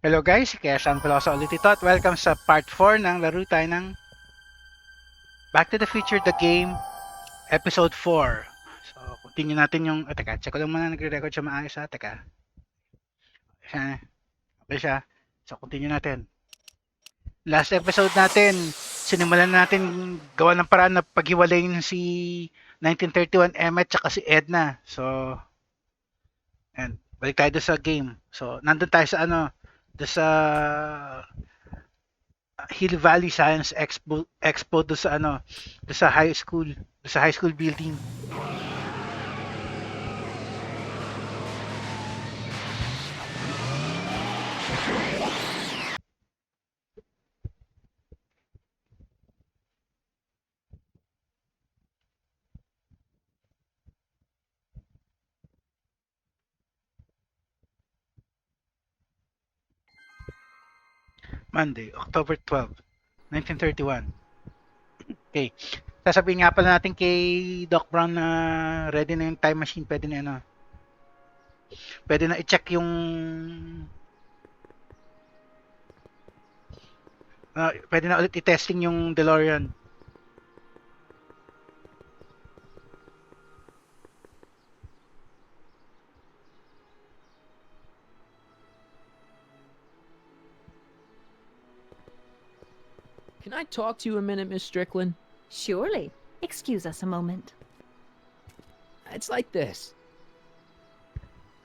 Hello guys, kaya saan pala ako sa ulit ito at welcome sa part 4 ng laro tayo ng Back to the Future The Game Episode 4. So, continue natin yung... teka, check ko lang muna nagre-record siya maayos ha. Teka. Okay siya. So, continue natin. Last episode natin, sinimulan natin gawa ng paraan na paghiwalayin si 1931 Emmet tsaka si Edna. So, and balik tayo doon sa game. So, nandun tayo sa doon sa Hill Valley Science Expo do sa do sa high school building. Monday, October 12, 1931. Okay. Sasabihin nga pala natin kay Doc Brown na ready na yung time machine, pwede na pwede na i-check yung pwede na ulit i-testing yung DeLorean. Can I talk to you a minute, Miss Strickland? Surely. Excuse us a moment. It's like this.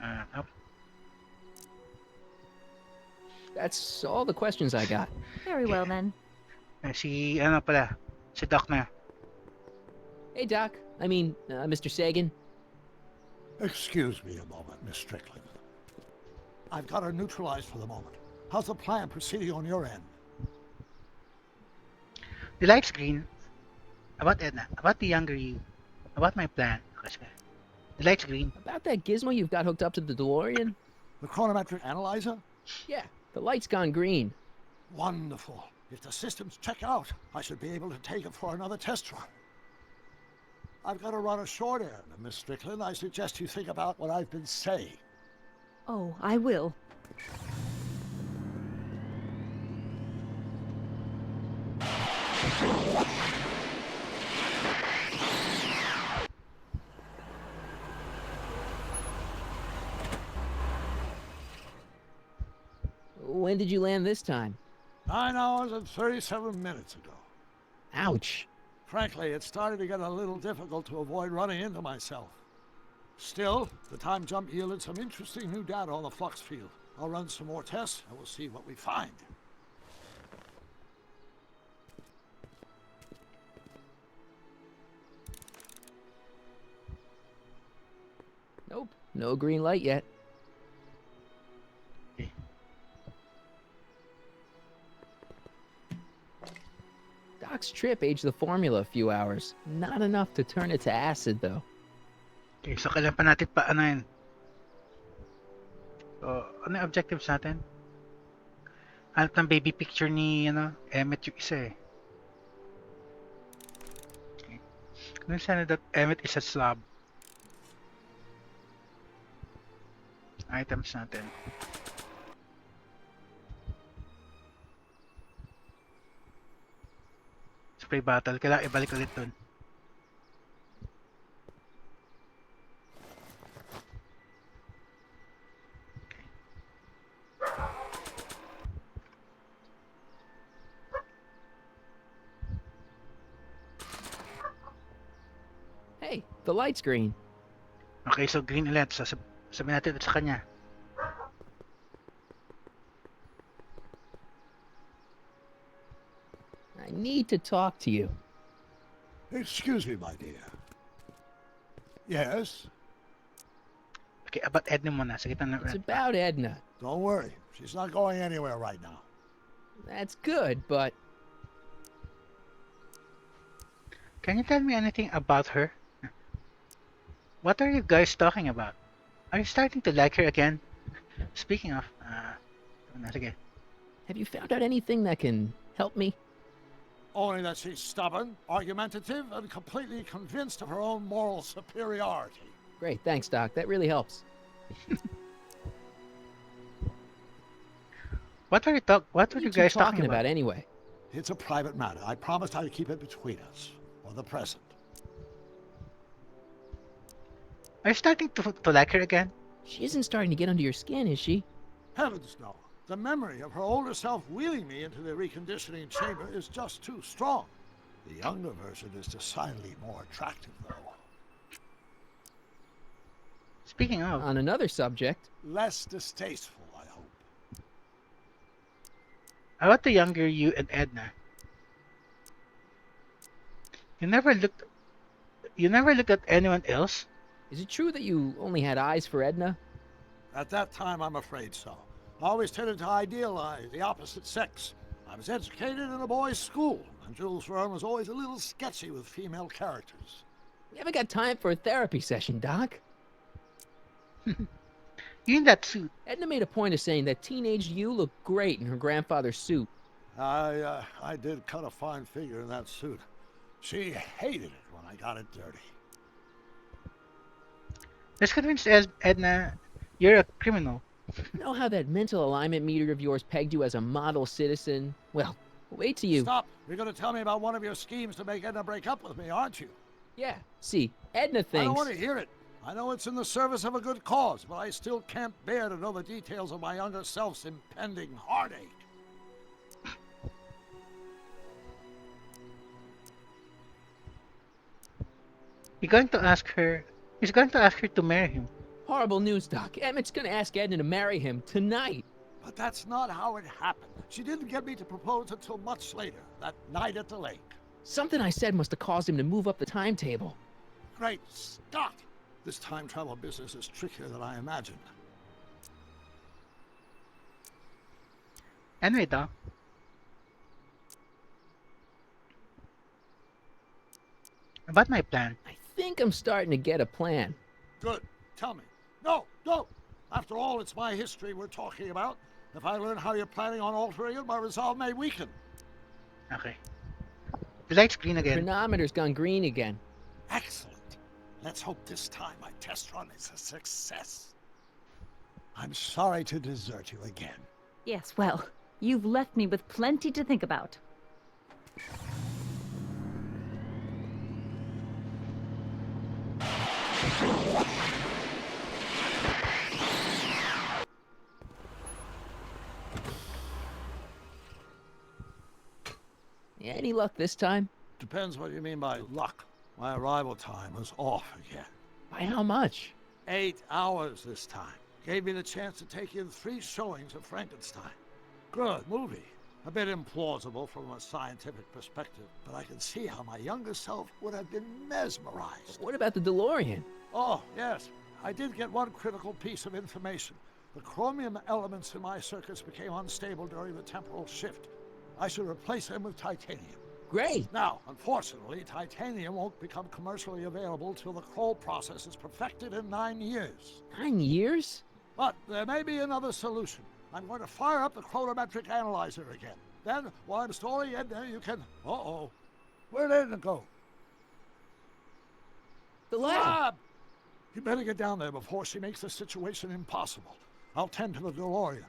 Up. That's all the questions I got. Very well then. Si si Doc na. Hey, Doc. I mean, Mr. Sagan. Excuse me a moment, Miss Strickland. I've got her neutralized for the moment. How's the plan proceeding on your end? The light's green. About Edna, about the younger you, about my plan. The light's green. About that gizmo you've got hooked up to the DeLorean? The chronometric analyzer? Yeah, the light's gone green. Wonderful. If the systems check out, I should be able to take it for another test run. I've got to run a short errand, Miss Strickland. I suggest you think about what I've been saying. Oh, I will. When did you land this time? 9 hours and 37 minutes ago. Ouch. Frankly, it started to get a little difficult to avoid running into myself. Still, the time jump yielded some interesting new data on the flux field. I'll run some more tests and we'll see what we find. Nope, no green light yet. Doc's trip aged the formula a few hours. Not enough to turn it to acid, though. Okay, so kailan pa natin pa yun? So, ano yung objectives natin? Hanap ng baby picture ni Emmet yung isa eh. Okay. Kung sana that Emmet is a slob. Items natin. Spray bottle. Kailangan ibalik ulit dun. Hey, the light's green. Okay, so green ulit. Sabihin natin sa kanya. I need to talk to you. Excuse me, my dear. Yes? Okay, about Edna muna. Sige, It's about Edna. Don't worry. She's not going anywhere right now. That's good, but Can you tell me anything about her? What are you guys talking about? Are you starting to like her again? Speaking of, sige. have you found out anything that can help me? Only that she's stubborn, argumentative, and completely convinced of her own moral superiority. Great, thanks, Doc. That really helps. What are What What were are you you two guys talking about anyway? It's a private matter. I promised I'd keep it between us. For the present. Are you starting to like her again? She isn't starting to get under your skin, is she? Heavens no. The memory of her older self wheeling me into the reconditioning chamber is just too strong. The younger version is decidedly more attractive, though. Speaking of, On another subject, Less distasteful, I hope. about the younger you and Edna. You never looked. You never looked at anyone else. is it true that you only had eyes for Edna? At that time, I'm afraid so. I always tended to idealize the opposite sex. I was educated in a boys' school, and Jules Verne was always a little sketchy with female characters. You haven't got time for a therapy session, Doc. You in that suit. Edna made a point of saying that teenage you looked great in her grandfather's suit. I did cut a fine figure in that suit. She hated it when I got it dirty. Let's convince Edna you're a criminal. You know how that mental alignment meter of yours pegged you as a model citizen? Well, wait till you... Stop! You're going to tell me about one of your schemes to make Edna break up with me, aren't you? Yeah, see, Edna I thinks... don't want to hear it. I know it's in the service of a good cause, but I still can't bear to know the details of my younger self's impending heartache. He's going to ask her. He's going to ask her to marry him. Horrible news, Doc. Emmett's gonna ask Edna to marry him tonight. But that's not how it happened. She didn't get me to propose until much later, that night at the lake. Something I said must have caused him to move up the timetable. Great Scott! This time travel business is trickier than I imagined. Anyway, Doc. About my plan. I think I'm starting to get a plan. Good. Tell me. No, no! After all, it's my history we're talking about. If I learn how you're planning on altering it, my resolve may weaken. Okay. The light's green again. Chronometer's gone green again. Excellent. Let's hope this time my test run is a success. I'm sorry to desert you again. Yes, well, you've left me with plenty to think about. Any luck this time? Depends what you mean by luck. My arrival time was off again. By how much? 8 hours this time. Gave me the chance to take in 3 showings of Frankenstein. Good movie. A bit implausible from a scientific perspective, but I can see how my younger self would have been mesmerized. What about the DeLorean? Oh, yes. I did get one critical piece of information. The chromium elements in my circuits became unstable during the temporal shift. I should replace them with titanium. Great. Now, unfortunately, titanium won't become commercially available till the Kroll process is perfected in 9 years. 9 years? But there may be another solution. I'm going to fire up the chronometric analyzer again. Then, while I'm stalling Edna, you can... Uh-oh. Where did Edna go? The lab. You better get down there before she makes the situation impossible. I'll tend to the DeLorean.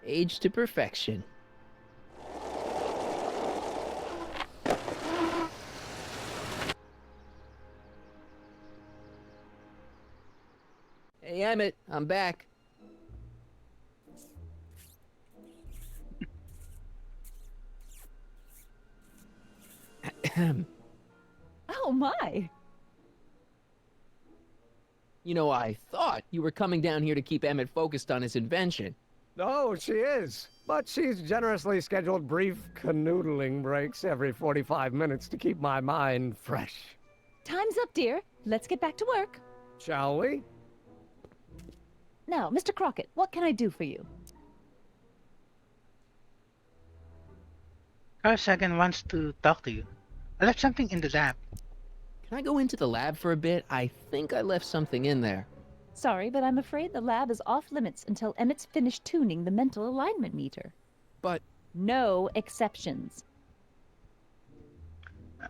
Age to perfection. Hey, Emmett, I'm back. Oh my! You know, I thought you were coming down here to keep Emmett focused on his invention. Oh, she is. But she's generously scheduled brief canoodling breaks every 45 minutes to keep my mind fresh. Time's up, dear. Let's get back to work. Shall we? Now, Mr. Crockett, what can I do for you? Carl Sagan wants to talk to you. I left something in the lab. Can I go into the lab for a bit? I think I left something in there. Sorry, but I'm afraid the lab is off limits until Emmett's finished tuning the mental alignment meter. But No exceptions.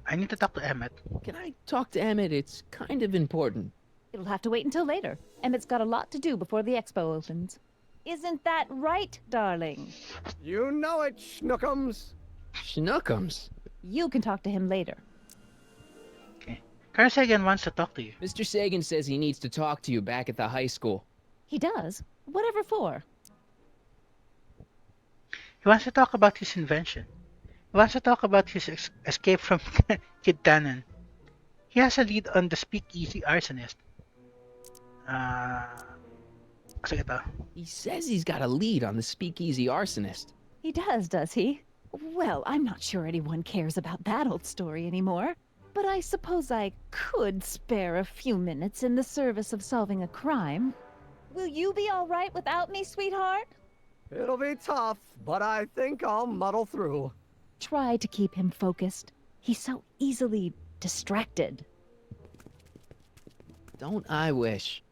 I need to talk to Emmett. can I talk to Emmett? It's kind of important. It'll have to wait until later. Emmett's got a lot to do before the expo opens. Isn't that right, darling? You know it, Schnookums. Schnookums. You can talk to him later. Okay. Carl Sagan wants to talk to you. Mr. Sagan says he needs to talk to you back at the high school. He does? Whatever for? He wants to talk about his invention. He wants to talk about his escape from Kid Tannen. He has a lead on the speakeasy arsonist. Kasi ito. He says he's got a lead on the speakeasy arsonist. He does he? Well, I'm not sure anyone cares about that old story anymore. But I suppose I could spare a few minutes in the service of solving a crime. Will you be all right without me, sweetheart? It'll be tough, but I think I'll muddle through. Try to keep him focused. He's so easily distracted. Don't I wish?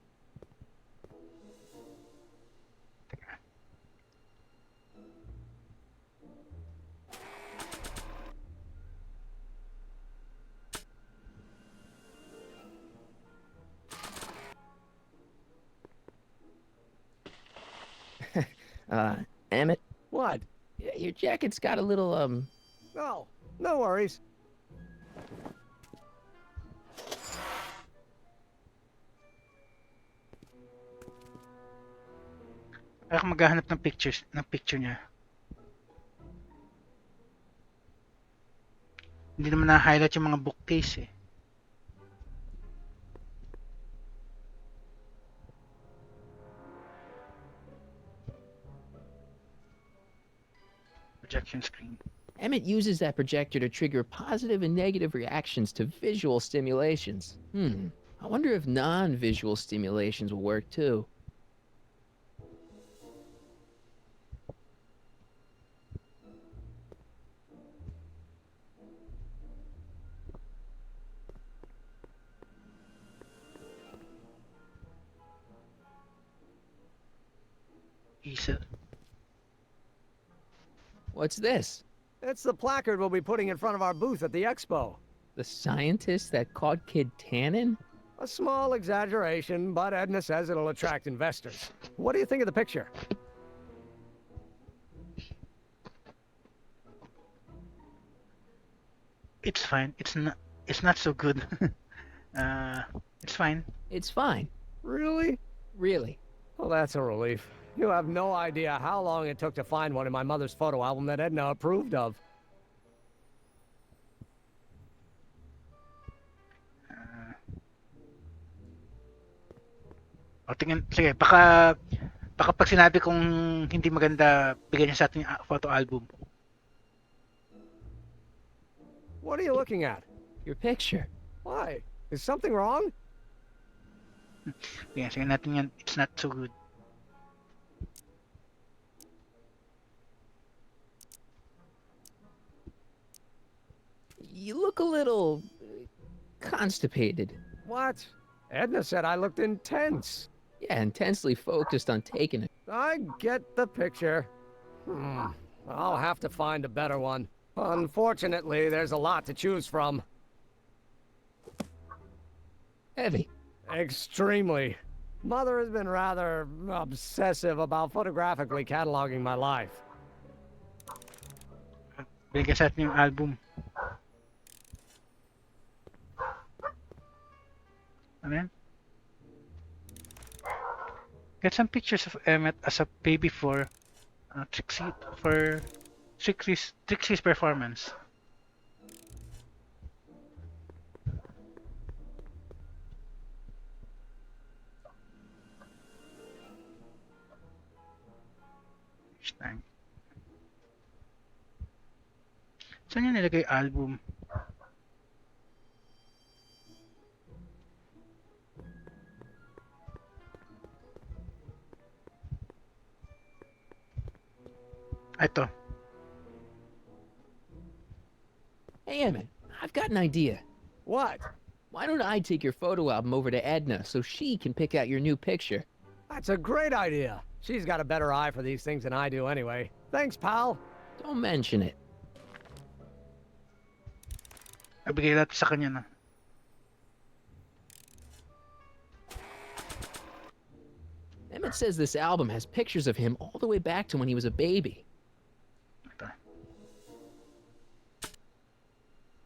Emmett, What? your jacket's got a little, No, no worries. Ako maghahanap ng picture niya. Hindi naman na-highlight yung mga bookcase eh. Projection screen. Emmett uses that projector to trigger positive and negative reactions to visual stimulations. I wonder if non-visual stimulations will work too. Isa. What's this? It's the placard we'll be putting in front of our booth at the expo. The scientist that caught Kid Tannen? A small exaggeration, but Edna says it'll attract investors. What do you think of the picture? It's fine. It's not so good. It's fine. It's fine. Really? Really. Well, that's a relief. You have no idea how long it took to find one in my mother's photo album that Edna approved of. O tingnan, sige, baka pag sinabi kong hindi maganda, bigyan niya sa atin yung photo album. What are you looking at? Your picture. Why? Is something wrong? Sige natin yan. It's not so good. You look a little constipated. What? Edna said I looked intense. Yeah, intensely focused on taking it. I get the picture. I'll have to find a better one. Unfortunately, there's a lot to choose from. Heavy. Extremely. Mother has been rather obsessive about photographically cataloging my life. Bigyan sa atin yung album. Ano yan? Get some pictures of Emmett as a baby for Trixie's performance. Time. Saan niya nilagay album? Ito. Hey, Emmett, I've got an idea. What? Why don't I take your photo album over to Edna so she can pick out your new picture? That's a great idea. She's got a better eye for these things than I do anyway. Thanks, pal. Don't mention it. Nabigay natin sa kanya na. Emmett says this album has pictures of him all the way back to when he was a baby. Ito.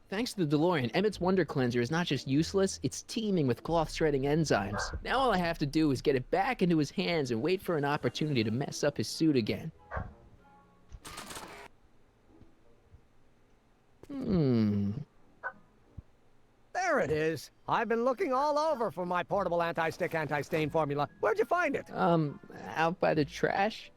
Thanks to the DeLorean, Emmett's Wonder Cleanser is not just useless, it's teeming with cloth-shredding enzymes. Now all I have to do is get it back into his hands and wait for an opportunity to mess up his suit again. There it is. I've been looking all over for my portable anti-stick, anti-stain formula. Where'd you find it? Out by the trash?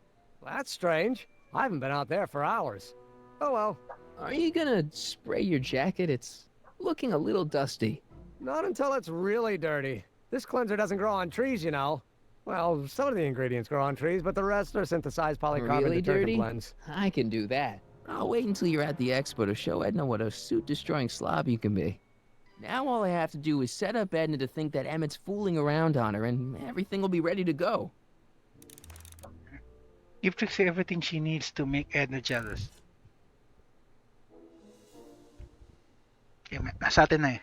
That's strange. I haven't been out there for hours. Oh well. Are you gonna spray your jacket? It's looking a little dusty. Not until it's really dirty. This cleanser doesn't grow on trees, you know. Well, some of the ingredients grow on trees, but the rest are synthesized polycarbonate Really detergent dirty? blends. I can do that. I'll wait until you're at the expo to show Edna what a suit-destroying slob you can be. Now all I have to do is set up Edna to think that Emmett's fooling around on her, and everything will be ready to go. Give Trixie everything she needs to make Edna jealous. Okay, nasa atin na eh.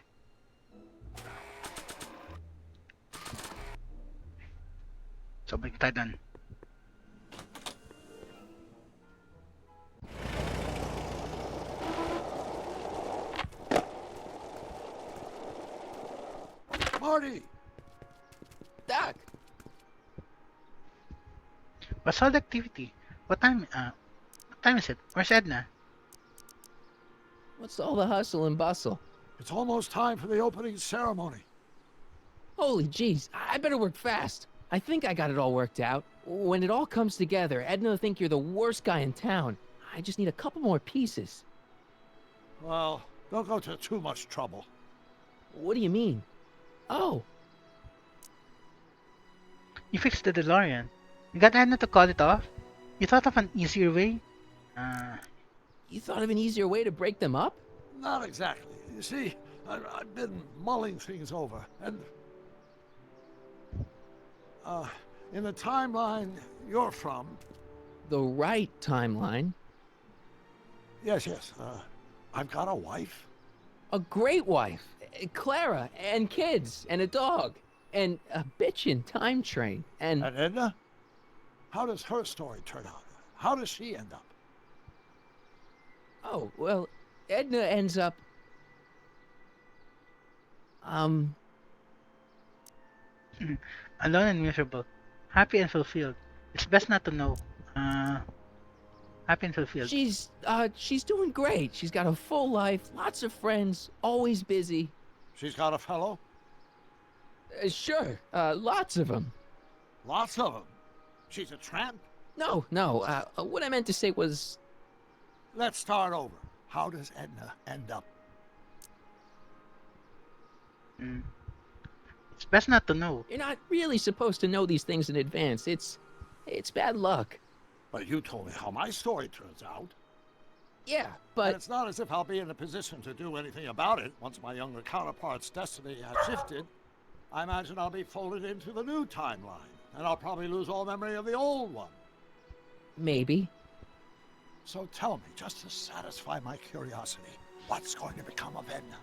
So, balik tayo dun. Marty! Doc! What's all the activity? What time is it? Where's Edna? What's all the hustle and bustle? It's almost time for the opening ceremony. Holy jeez, I better work fast. I think I got it all worked out. When it all comes together, Edna will think you're the worst guy in town. I just need a couple more pieces. Well, don't go to too much trouble. What do you mean? Oh, You fixed the DeLorean. You got Edna to call it off? You thought of an easier way? you thought of an easier way to break them up? Not exactly. You see, I've been mulling things over, and in the timeline you're from, The right timeline. yes, I've got a wife. A great wife, Clara, and kids, and a dog, and a bitchin' time train, and And Edna? How does her story turn out? How does she end up? oh, well, Edna ends up, Alone and miserable. Happy and fulfilled. It's best not to know. Happy and fulfilled. she's doing great. She's got a full life, lots of friends, always busy. She's got a fellow? Sure, lots of them. Lots of them. She's a tramp? No, what I meant to say was, Let's start over. How does Edna end up? It's best not to know. you're not really supposed to know these things in advance. It's bad luck. But you told me how my story turns out. Yeah, And but it's not as if I'll be in a position to do anything about it once my younger counterpart's destiny has shifted. I imagine I'll be folded into the new timeline, and I'll probably lose all memory of the old one. maybe. So tell me, just to satisfy my curiosity, what's going to become of Edna?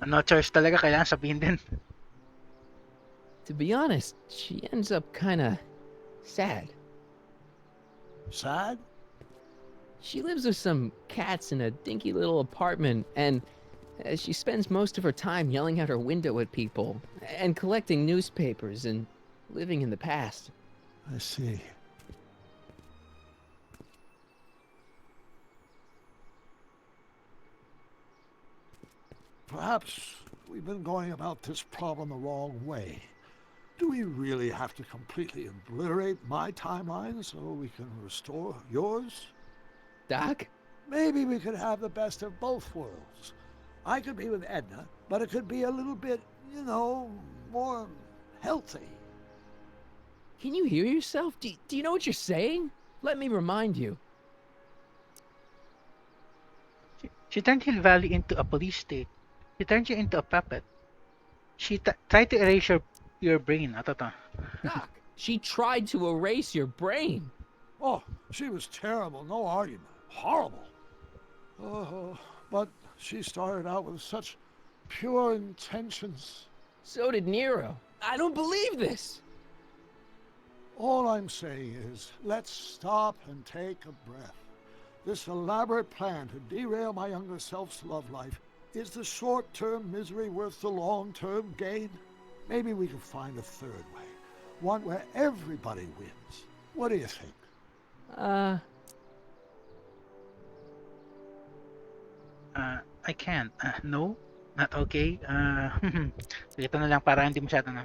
No choice talaga, kailangan sabihin din. To be honest, she ends up kinda sad. Sad? She lives with some cats in a dinky little apartment, and she spends most of her time yelling out her window at people, and collecting newspapers, and living in the past. I see. Perhaps we've been going about this problem the wrong way. Do we really have to completely obliterate my timeline so we can restore yours? Doc? Maybe we could have the best of both worlds. I could be with Edna, but it could be a little bit, more healthy. Can you hear yourself? Do you know what you're saying? Let me remind you. She turned Hill Valley into a police state. She turned you into a puppet. She tried to erase your brain. Ito. Doc, she tried to erase your brain. Oh, she was terrible, no argument. Horrible. Oh, but she started out with such pure intentions. So did Nero. I don't believe this. All I'm saying is, let's stop and take a breath. This elaborate plan to derail my younger self's love life, is the short-term misery worth the long-term gain? Maybe we can find a third way. One where everybody wins. What do you think? I can't. No? Not okay? Ito na lang para hindi masyado na.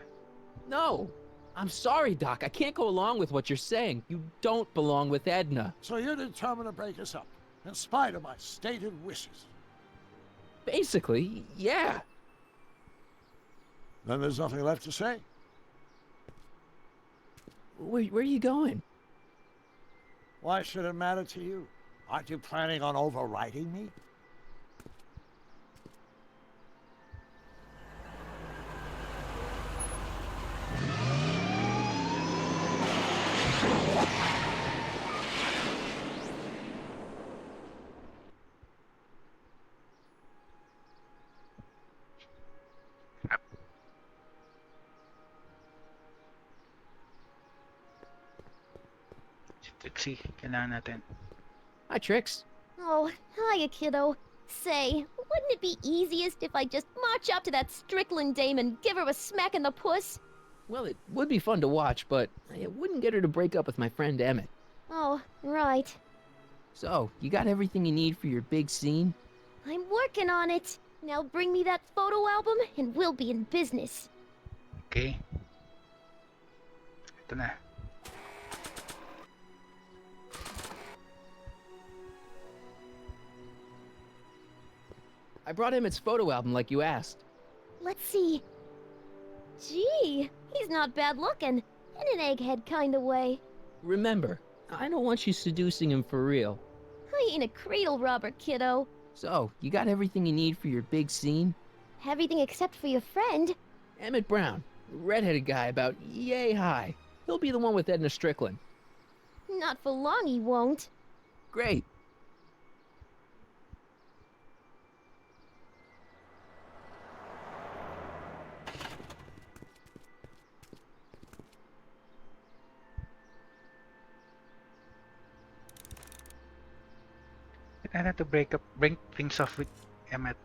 No! I'm sorry, Doc. I can't go along with what you're saying. You don't belong with Edna. So you're determined to break us up, in spite of my stated wishes. Basically, yeah. Then there's nothing left to say. Where are you going? Why should it matter to you? Aren't you planning on overriding me? Si Trixie, kailangan natin. Hi, Trix. Oh, hiya, kiddo. Say, wouldn't it be easiest if I just march up to that Strickland dame and give her a smack in the puss? Well, it would be fun to watch, but it wouldn't get her to break up with my friend Emmett. Oh, right. So, you got everything you need for your big scene? I'm working on it. Now bring me that photo album and we'll be in business. Okay. Ito na. I brought Emmett's photo album like you asked. Let's see. Gee, he's not bad looking. In an egghead kind of way. Remember, I don't want you seducing him for real. I ain't a cradle robber, kiddo. So, you got everything you need for your big scene? Everything except for your friend. Emmett Brown, redheaded guy about yay high. He'll be the one with Edna Strickland. Not for long he won't. Great. I have to break things off with Emmett.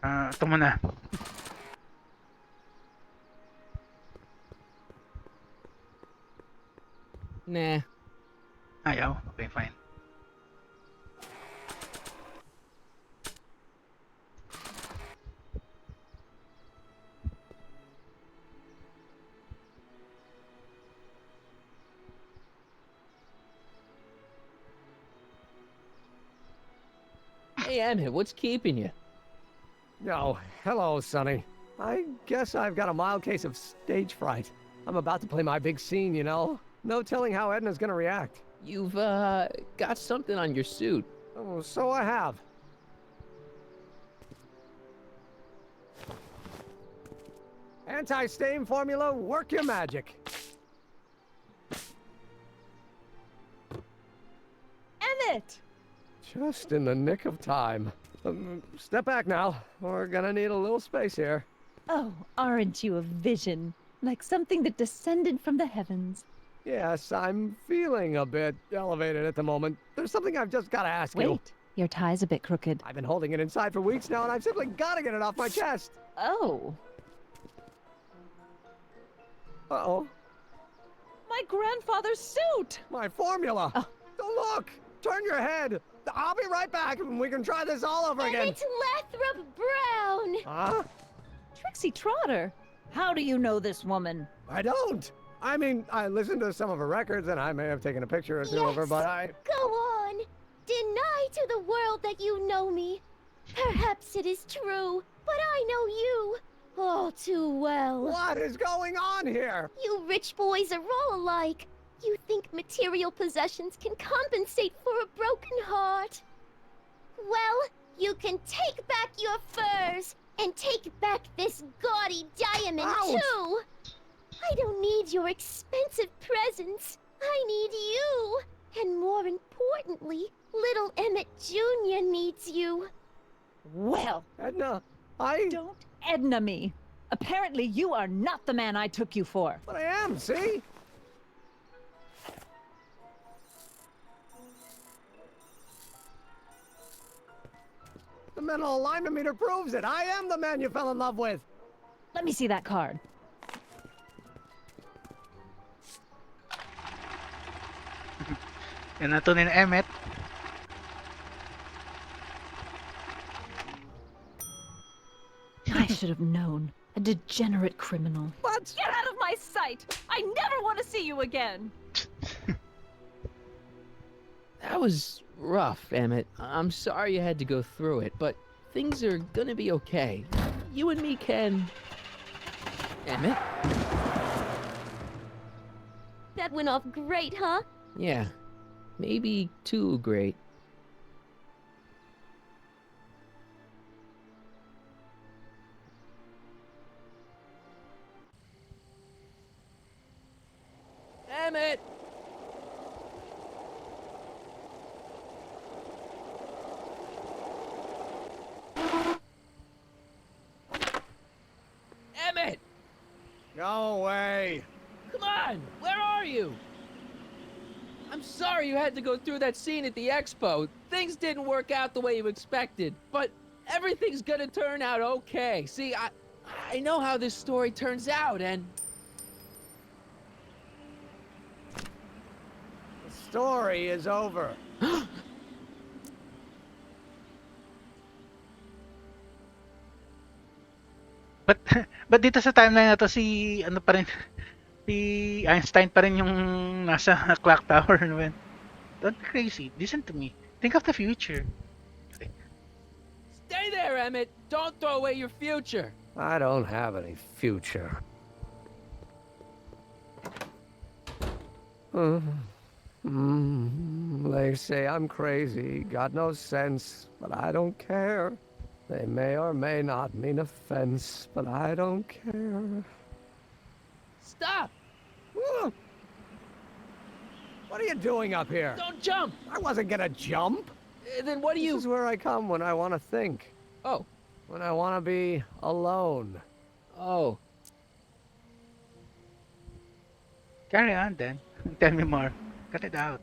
Ito muna. Nah. Ayaw? Okay, fine. Hey, Emmett, what's keeping you? Oh, hello, Sonny. I guess I've got a mild case of stage fright. I'm about to play my big scene, you know? No telling how Edna's gonna react. You've, got something on your suit. Oh, so I have. Anti-stain formula, work your magic. Emmett! Just in the nick of time. Step back now. We're gonna need a little space here. Oh, aren't you a vision? Like something that descended from the heavens. Yes, I'm feeling a bit elevated at the moment. There's something I've just gotta ask you. Wait, your tie's a bit crooked. I've been holding it inside for weeks now, and I've simply gotta get it off my chest. Oh, Uh-oh. my grandfather's suit! My formula! Oh. Don't look! Turn your head! I'll be right back, and we can try this all over again. Emmett Lathrop Brown! Huh? Trixie Trotter! How do you know this woman? I don't! I mean, I listened to some of her records, and I may have taken a picture or two of her, Yes. but I... Go on! Deny to the world that you know me. Perhaps it is true, but I know you all too well. What is going on here? You rich boys are all alike. You think material possessions can compensate for a broken heart. Well, you can take back your furs and take back this gaudy diamond Ouch. too. I don't need your expensive presents. I need you. And more importantly, little Emmett Jr. needs you. Well, Edna, don't Edna me. Apparently you are not the man I took you for. But I am, see? The mental alignment meter proves it. I am the man you fell in love with. Let me see that card. Yan na to ni Emmet. I should have known. A degenerate criminal. What? Get out of my sight! I never want to see you again! That was rough, Emmett. I'm sorry you had to go through it, but things are gonna be okay. You and me can... Emmett? That went off great, huh? Yeah. Maybe too great. Emmett! Emmett! Go away. Come on! Where are you? I'm sorry you had to go through that scene at the expo. Things didn't work out the way you expected, but everything's gonna turn out okay. See, I know how this story turns out, and... The story is over. But dito sa timeline na to si ano pa rin si Einstein pa rin yung nasa clock tower naman. Don't be crazy. Listen to me. Think of the future. Stay there, Emmett! Don't throw away your future! I don't have any future. They say I'm crazy, got no sense, but I don't care. They may or may not mean offense, but I don't care. Stop! What are you doing up here? Don't jump! I wasn't gonna jump. Then what do you... This is where I come when I want to think. Oh. When I want to be alone. Oh. Carry on then. Tell me more. Cut it out.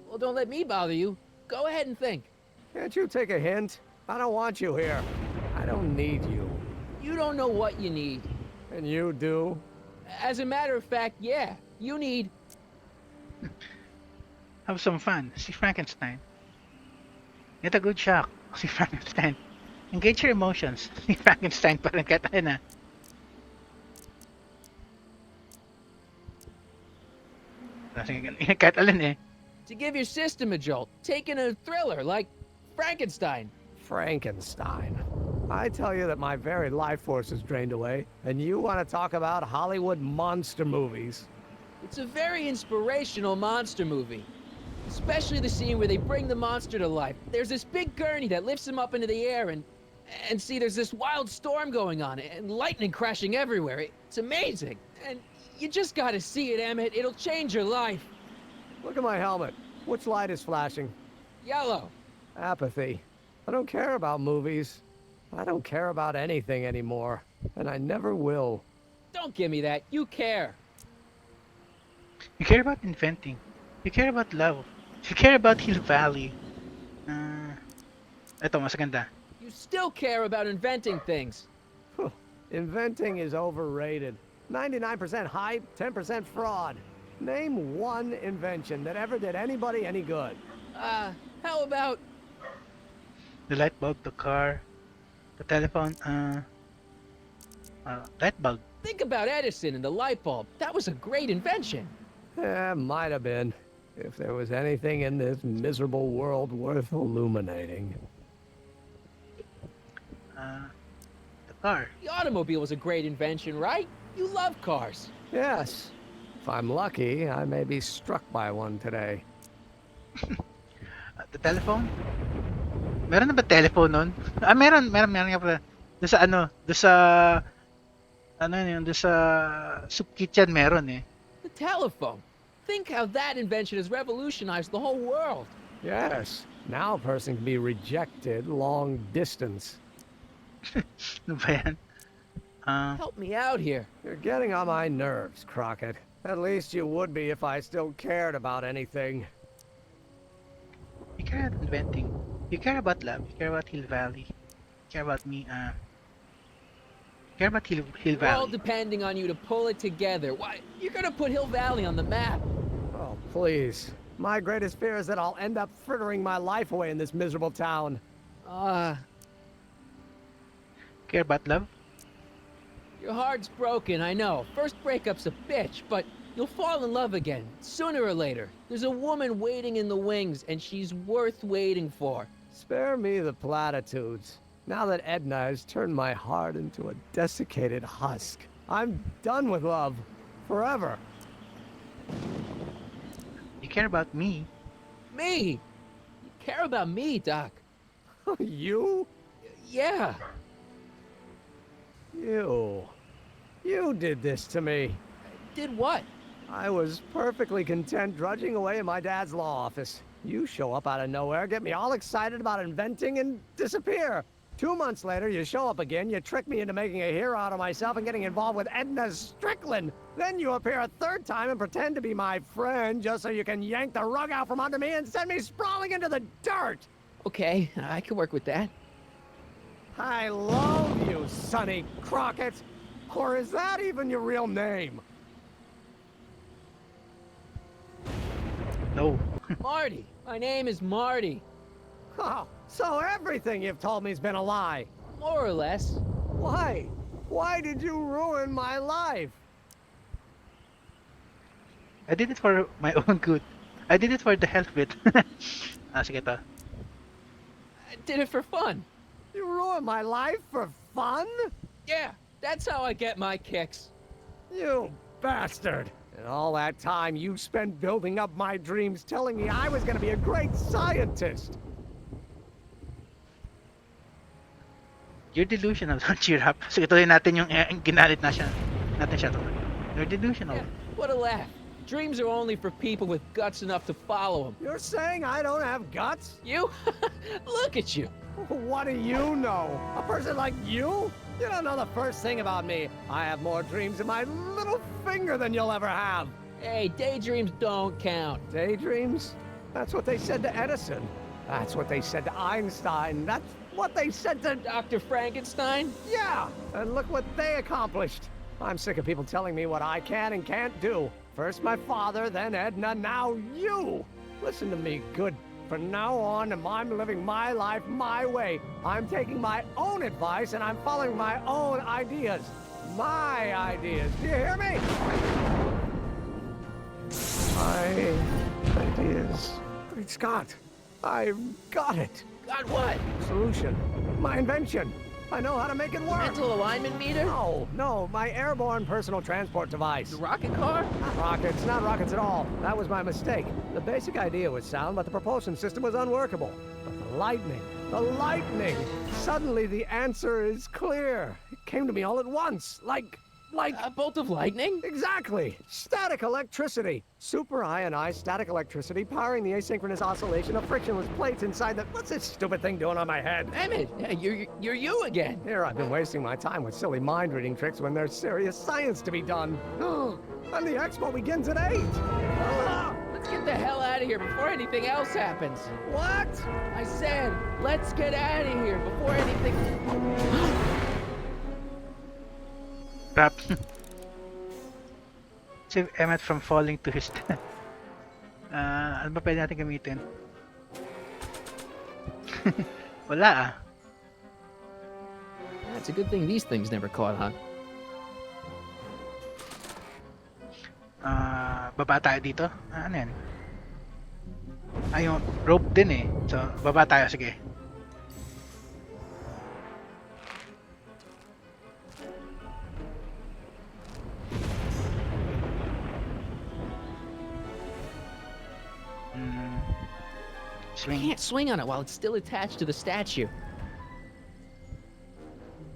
Well, don't let me bother you. Go ahead and think. Can't you take a hint? I don't want you here. I don't need you. You don't know what you need. And you do? As a matter of fact, yeah. You need... Have some fun. See Frankenstein. Get a good shock. See Frankenstein. Engage your emotions. See Frankenstein pa rin kahit ano na. Kahit alin eh. To give your system a jolt. Taking a thriller like Frankenstein. Frankenstein. I tell you that my very life force is drained away, and you want to talk about Hollywood monster movies. It's a very inspirational monster movie. Especially the scene where they bring the monster to life. There's this big gurney that lifts him up into the air and see, there's this wild storm going on and lightning crashing everywhere. It's amazing. And you just gotta see it, Emmett. It'll change your life. Look at my helmet. Which light is flashing? Yellow. Apathy. I don't care about movies. I don't care about anything anymore. And I never will. Don't give me that. You care. You care about inventing. You care about love. You care about Hill Valley. Ito, mas ganda. You still care about inventing things. Inventing is overrated. 99% hype, 10% fraud. Name one invention that ever did anybody any good. How about... The light bulb, the car, the telephone, light bulb. Think about Edison and the light bulb. That was a great invention. Might have been. If there was anything in this miserable world worth illuminating. The car. The automobile was a great invention, right? You love cars. Yes. If I'm lucky, I may be struck by one today. The telephone? Meron na ba telephone nun? Meron nga pala. Doon sa doon sa soup kitchen meron eh. The telephone. think how that invention has revolutionized the whole world. Yes. Now a person can be rejected long distance. Ano ba yan? Help me out here. You're getting on my nerves, Crockett. At least you would be if I still cared about anything. You care about inventing. You care about love. You care about Hill Valley. You care about me. You care about Hill We're all Valley. depending on you to pull it together. Why, you're gonna put Hill Valley on the map. Oh, please. My greatest fear is that I'll end up frittering my life away in this miserable town. Care about love? Your heart's broken, I know. First breakup's a bitch, but you'll fall in love again, sooner or later. There's a woman waiting in the wings, and she's worth waiting for. Spare me the platitudes. Now that Edna has turned my heart into a desiccated husk, I'm done with love. Forever. You care about me? Me? You care about me, Doc. You? Yeah. You did this to me. Did what? I was perfectly content drudging away in my dad's law office. You show up out of nowhere, get me all excited about inventing, and disappear. 2 months later, you show up again, you trick me into making a hero out of myself and getting involved with Edna Strickland. Then you appear a third time and pretend to be my friend just so you can yank the rug out from under me and send me sprawling into the dirt. Okay, I can work with that. I loathe you, Sonny Crockett. Or is that even your real name? No. Marty. My name is Marty. Oh, so everything you've told me's been a lie. More or less. Why? Why did you ruin my life? I did it for my own good. I did it for the health bit. Sige to. I did it for fun. You ruined my life for fun? Yeah, that's how I get my kicks. You bastard. And all that time you spent building up my dreams, telling me I was gonna be a great scientist. You're delusional. Don't cheer up. Sige, tuloy natin yung ginalit na siya. Natin siya tuloy. You're delusional. Yeah, what a laugh. Dreams are only for people with guts enough to follow them. You're saying I don't have guts? You? Look at you. What do you know? A person like you? You don't know the first thing about me. I have more dreams in my little finger than you'll ever have. Hey, daydreams don't count. Daydreams? That's what they said to Edison. That's what they said to Einstein. That's what they said to... Dr. Frankenstein? Yeah! And look what they accomplished. I'm sick of people telling me what I can and can't do. First my father, then Edna, now you! Listen to me, good. From now on, I'm living my life my way. I'm taking my own advice and I'm following my own ideas. My ideas. Do you hear me? My ideas. Great Scott. I've got it. Got what? Solution. My invention. I know how to make it work. Mental alignment meter? No, my airborne personal transport device. The rocket car? Not rockets, not rockets at all. That was my mistake. The basic idea was sound, but the propulsion system was unworkable. But the lightning! Suddenly the answer is clear. It came to me all at once, like... A bolt of lightning? Exactly! Static electricity! Super ionized static electricity powering the asynchronous oscillation of frictionless plates inside the... What's this stupid thing doing on my head? Emmett, you're you again. Here I've been wasting my time with silly mind-reading tricks when there's serious science to be done. And the expo begins at 8! Let's get the hell out of here before anything else happens. What? I said, let's get out of here before anything... Crap. Save Emmett from falling to his death. Ano ba pwede natin gamitin? Wala ah. It's a good thing these things never caught on. Baba tayo dito? Ano yan? Yung rope din eh. So, baba tayo. Sige. I Swing. can't swing on it while it's still attached to the statue.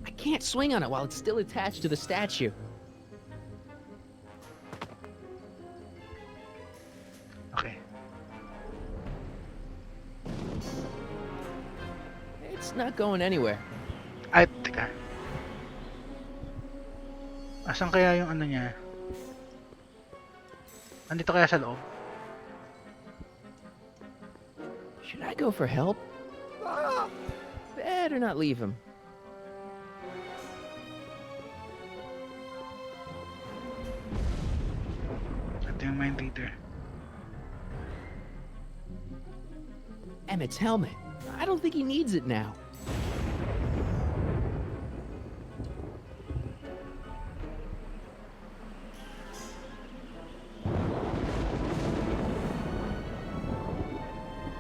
I can't swing on it while it's still attached to the statue. not going anywhere. Ay, teka. Asan kaya yung ano niya? Andito kaya sa loob? Should I go for help? Ah! Better not leave him. Ito yung mind reader. Emmett's helmet. I don't think he needs it now.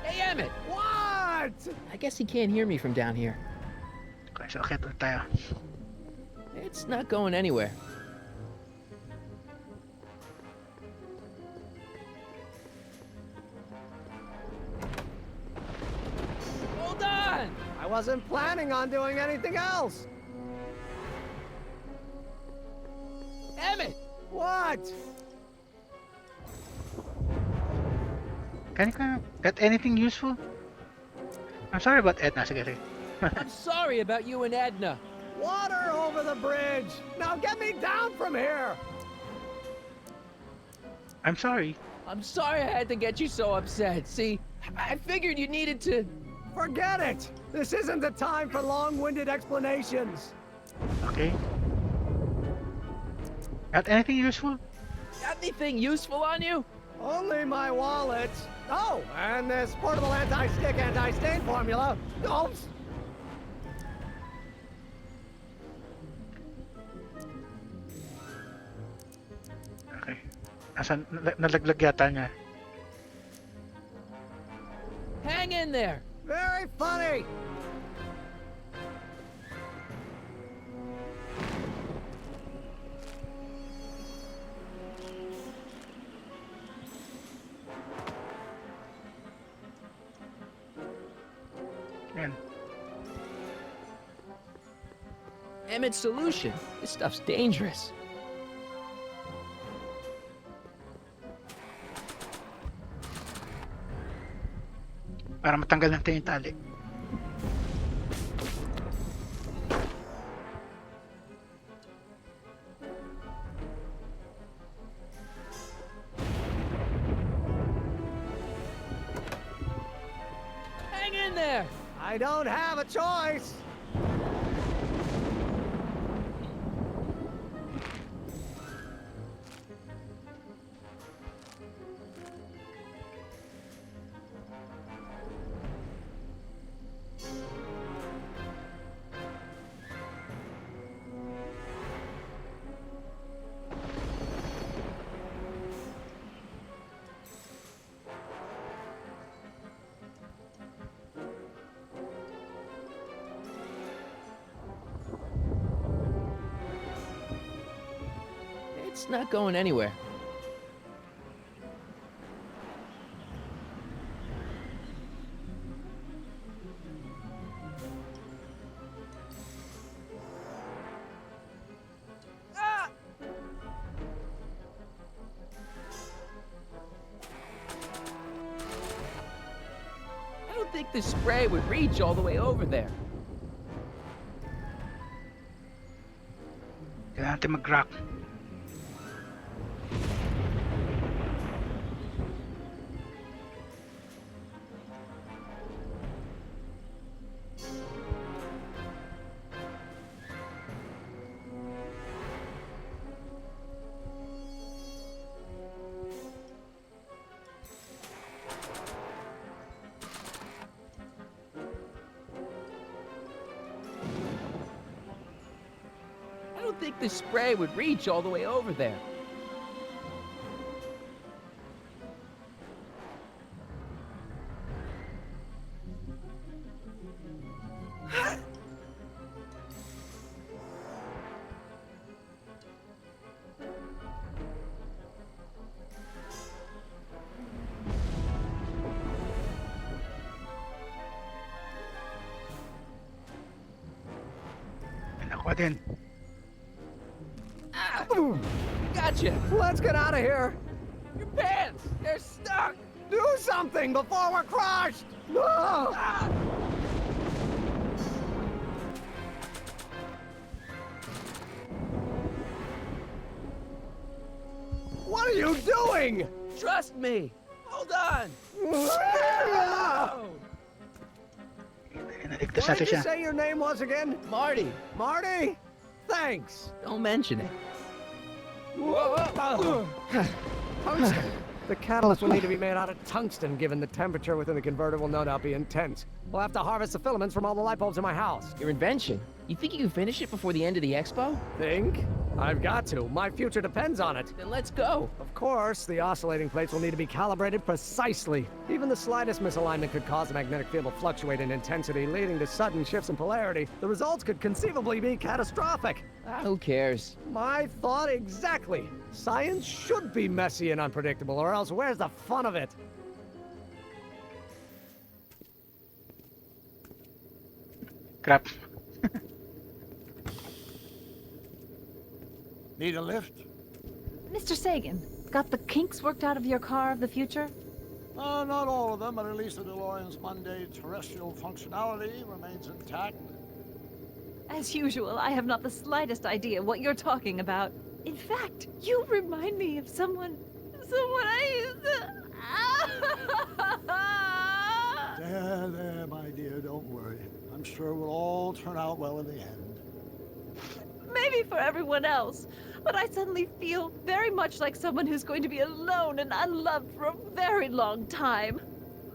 Hey, Emmett! What? I guess he can't hear me from down here. Okay, so akit ulit tayo. It's not going anywhere. Hold on! I wasn't planning on doing anything else. Emmett! What? Can you get anything useful? I'm sorry about Edna. Sige, sige. I'm sorry about you and Edna. Water over the bridge. Now get me down from here. I'm sorry. I'm sorry I had to get you so upset. See, I figured you needed to... Forget it. This isn't the time for long-winded explanations. Okay. Got anything useful? Got anything useful on you? Only my wallet. Oh, and this portable anti-stick, anti-stain formula. Oops. Okay. Asan? Nalaglag yata niya. Hang in there. Very funny. Yan. Emmett's solution. This stuff's dangerous. Para matanggal natin yung tali. Hang in there. I don't have a choice. It's not going anywhere. Ah! I don't think this spray would reach all the way over there. Kailangan natin mag-rock. I don't think this spray would reach all the way over there. Nakuha din. Ah! Gotcha! Let's get out of here. Your pants! They're stuck! Do something before we're crushed. Ah! Ah! you doing? Trust me. Hold on. Naligtas What natin did you siya. say your name was again? Marty, Marty? Thanks. don't mention it. Tungsten. The catalyst will need to be made out of tungsten, given the temperature within the converter will no doubt be intense. We'll have to harvest the filaments from all the light bulbs in my house. Your invention. You think you can finish it before the end of the expo? Think? I've got to. My future depends on it. Then let's go. Of course, the oscillating plates will need to be calibrated precisely. Even the slightest misalignment could cause the magnetic field to fluctuate in intensity, leading to sudden shifts in polarity. The results could conceivably be catastrophic. Who cares? My thought exactly. Science should be messy and unpredictable, or else where's the fun of it? Crap. Need a lift? Mr. Sagan, got the kinks worked out of your car of the future? Not all of them, but at least the DeLorean's Monday terrestrial functionality remains intact. As usual, I have not the slightest idea what you're talking about. In fact, you remind me of someone I used to... There, my dear, don't worry. I'm sure we'll all turn out well in the end. Maybe for everyone else, but I suddenly feel very much like someone who's going to be alone and unloved for a very long time.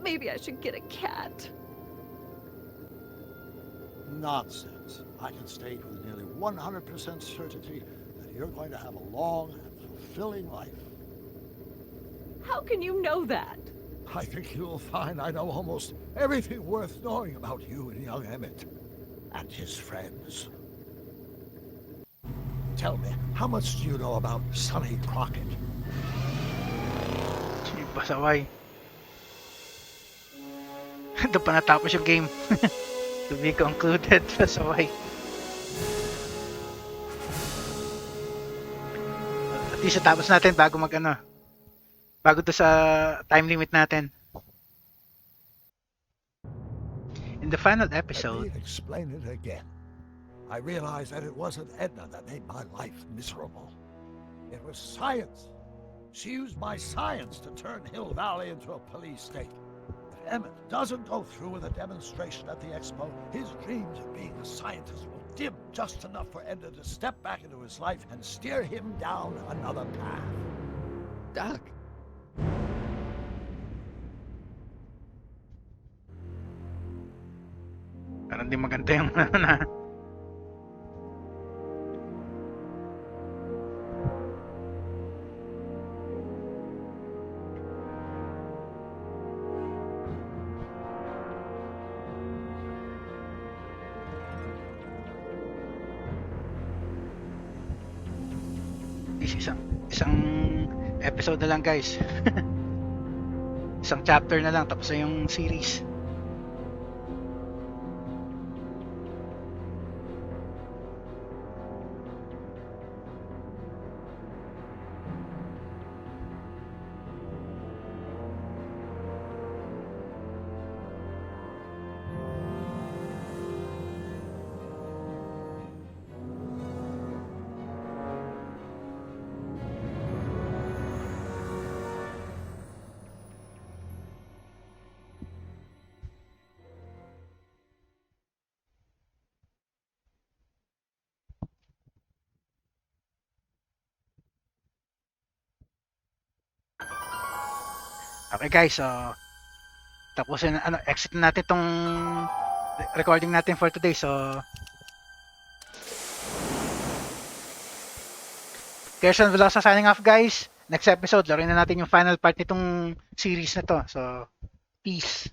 Maybe I should get a cat. Nonsense. I can state with nearly 100% certainty that you're going to have a long and fulfilling life. How can you know that? I think you'll find I know almost everything worth knowing about you and young Emmett and his friends. Tell me, how much do you know about Sonny Crockett? Si pasaway. Doon pa natapos yung game. To be concluded, pasaway. At least natapos natin bago bago to sa time limit natin. In the final Let episode, me explain it again. I realized that it wasn't Edna that made my life miserable. It was science. She used my science to turn Hill Valley into a police state. If Emmett doesn't go through with a demonstration at the expo, his dreams of being a scientist will dim just enough for Edna to step back into his life and steer him down another path. Doc. parang di maganda yung na. Isang episode na lang, guys. Isang chapter na lang tapos na yung series. Okay, guys, so tapusin exit na natin tong recording natin for today. So Gerson Velosa signing off, guys. Next episode, laruin na natin yung final part nitong series na to. So peace.